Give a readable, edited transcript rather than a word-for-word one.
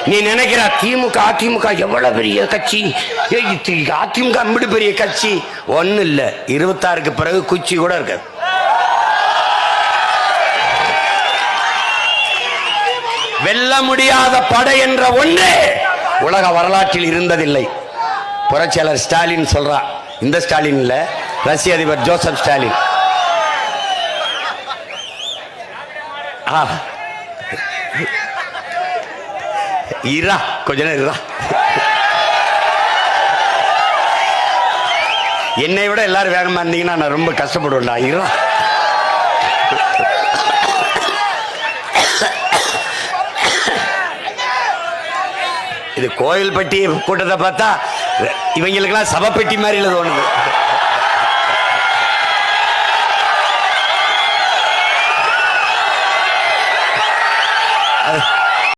நீ நினைக்கிற திமுக அதிமுக எவ்வளவு பெரிய கட்சி, அதிமுக அம்பிடு பெரிய கட்சி. ஒண்ணு இல்ல, 26க்கு பிறகு குச்சி கூட இருக்காது. வெல்ல முடியாத படை என்ற ஒன்றே உலக வரலாற்றில் இருந்ததில்லை. புரட்சியாளர் ஸ்டாலின் சொல்றா, இந்த ஸ்டாலின் இல்ல, ரஷ்ய அதிபர் ஜோசப் ஸ்டாலின். இரா கொஞ்ச நேரம் இரா. என்னை விட எல்லாரும் வேகமா இருந்தீங்கன்னா நான் ரொம்ப கஷ்டப்படுவேன்டா. இரா. இது கோயில்பட்டி கூட்டத்தை பார்த்தா இவங்களுக்கெல்லாம் சபப்பெட்டி மாதிரி தோணுது.